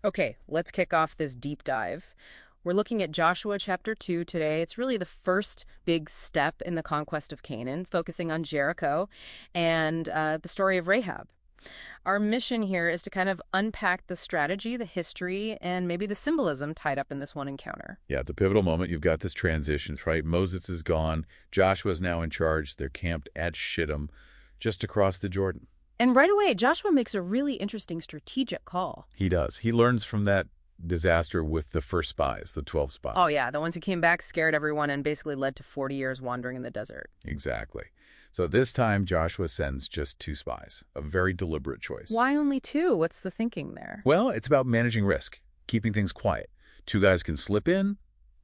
Okay, let's kick off this deep dive. We're looking at Joshua chapter 2 today. It's really the first big step in the conquest of Canaan, focusing on Jericho and the story of Rahab. Our mission here is to kind of unpack the strategy, the history, and maybe the symbolism tied up in this one encounter. Yeah, at the pivotal moment, you've got this transition, right? Moses is gone. Joshua's now in charge. They're camped at Shittim, just across the Jordan. And right away, Joshua makes a really interesting strategic call. He does. He learns from that disaster with the first spies, the 12 spies. Oh, yeah, the ones who came back, scared everyone, and basically led to 40 years wandering in the desert. Exactly. So this time, Joshua sends just 2 spies, a very deliberate choice. Why only 2? What's the thinking there? Well, it's about managing risk, keeping things quiet. 2 guys can slip in,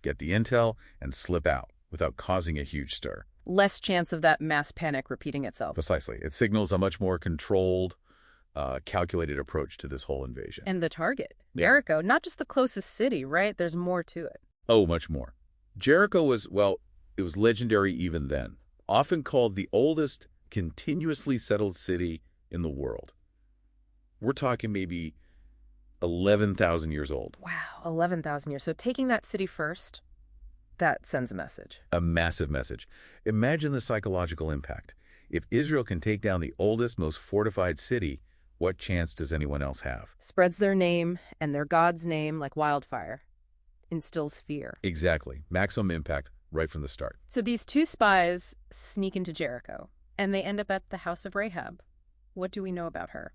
get the intel, and slip out without causing a huge stir. Less chance of that mass panic repeating itself. Precisely. It signals a much more controlled, calculated approach to this whole invasion. And the target, Yeah. Jericho, not just the closest city, right? There's more to it. Oh, much more. Jericho was, well, it was legendary even then. Often called the oldest continuously settled city in the world. We're talking maybe 11,000 years old. Wow, 11,000 years. So taking that city first, that sends a message. A massive message. Imagine the psychological impact. If Israel can take down the oldest, most fortified city, what chance does anyone else have? Spreads their name and their God's name like wildfire. Instills fear. Exactly. Maximum impact right from the start. So these 2 spies sneak into Jericho, and they end up at the house of Rahab. What do we know about her?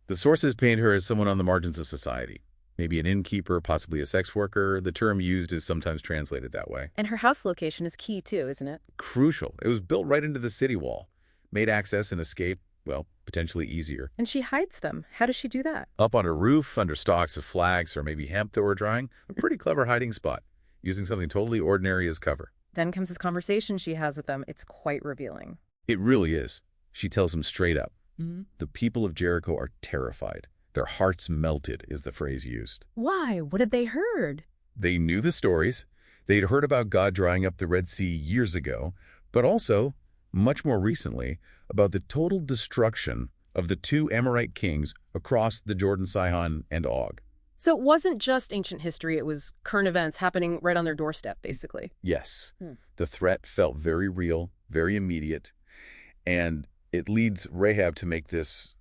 The sources paint her as someone on the margins of society. Maybe an innkeeper, possibly a sex worker. The term used is sometimes translated that way. And her house location is key too, isn't it? Crucial. It was built right into the city wall. Made access and escape, well, potentially easier. And she hides them. How does she do that? Up on a roof, under stalks of flags or maybe hemp that were drying. A pretty clever hiding spot, using something totally ordinary as cover. Then comes this conversation she has with them. It's quite revealing. It really is. She tells him straight up. Mm-hmm. The people of Jericho are terrified. Their hearts melted is the phrase used. Why? What had they heard? They knew the stories. They'd heard about God drying up the Red Sea years ago, but also, much more recently, about the total destruction of the 2 Amorite kings across the Jordan, Sihon, and Og. So it wasn't just ancient history, it was current events happening right on their doorstep, basically. Yes, the threat felt very real, very immediate, and it leads Rahab to make this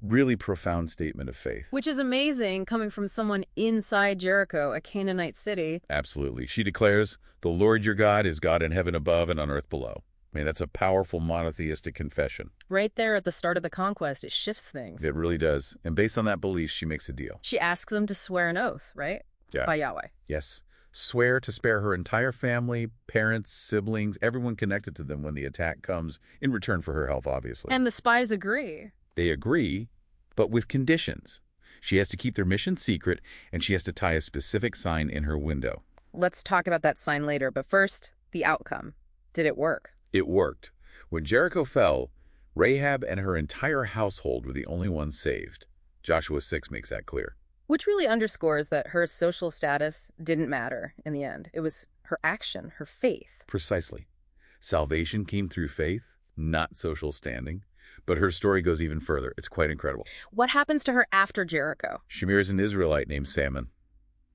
really profound statement of faith. Which is amazing, coming from someone inside Jericho, a Canaanite city. Absolutely. She declares, "The Lord your God is God in heaven above and on earth below." I mean, that's a powerful monotheistic confession. Right there at the start of the conquest, it shifts things. It really does. And based on that belief, she makes a deal. She asks them to swear an oath, right? Yeah. By Yahweh. Yes. Swear to spare her entire family, parents, siblings, everyone connected to them when the attack comes, in return for her help, obviously. And the spies agree. They agree, but with conditions. She has to keep their mission secret, and she has to tie a specific sign in her window. Let's talk about that sign later, but first, the outcome. Did it work? It worked. When Jericho fell, Rahab and her entire household were the only ones saved. Joshua 6 makes that clear. Which really underscores that her social status didn't matter in the end. It was her action, her faith. Precisely. Salvation came through faith, not social standing. But her story goes even further. It's quite incredible. What happens to her after Jericho? She marries an Israelite named Salmon.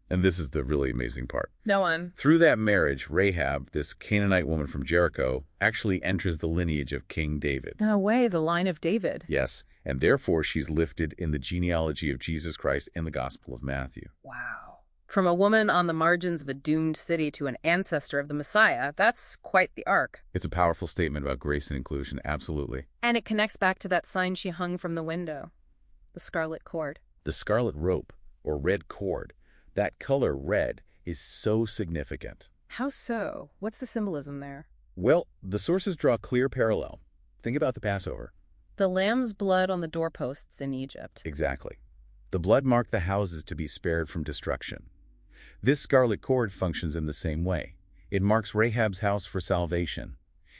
And this is the really amazing part. No one. Through that marriage, Rahab, this Canaanite woman from Jericho, actually enters the lineage of King David. No way, the line of David. Yes, and therefore she's lifted in the genealogy of Jesus Christ in the Gospel of Matthew. Wow. From a woman on the margins of a doomed city to an ancestor of the Messiah, that's quite the arc. It's a powerful statement about grace and inclusion, absolutely. And it connects back to that sign she hung from the window, the scarlet cord. The scarlet rope, or red cord, that color red is so significant. How so? What's the symbolism there? Well, the sources draw a clear parallel. Think about the Passover. The lamb's blood on the doorposts in Egypt. Exactly. The blood marked the houses to be spared from destruction. This scarlet cord functions in the same way. It marks Rahab's house for salvation.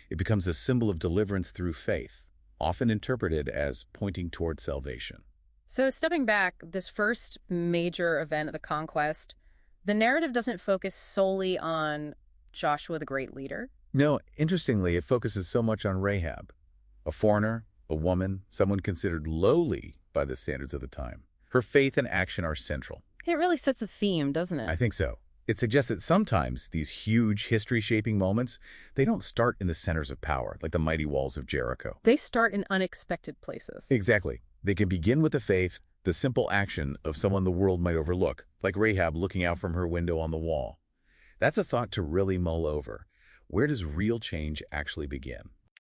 It becomes a symbol of deliverance through faith, often interpreted as pointing toward salvation. So stepping back, this first major event of the conquest, the narrative doesn't focus solely on Joshua the great leader. No, interestingly, it focuses so much on Rahab, a foreigner, a woman, someone considered lowly by the standards of the time. Her faith and action are central. It really sets a theme, doesn't I it? think so. It suggests that sometimes these huge history-shaping moments, they don't start in the centers of power, like the mighty walls of Jericho. They start in unexpected places. Exactly. They can begin with the faith, the simple action of someone the world might overlook, like Rahab looking out from her window on the wall. That's a thought to really mull over. Where does real change actually begin?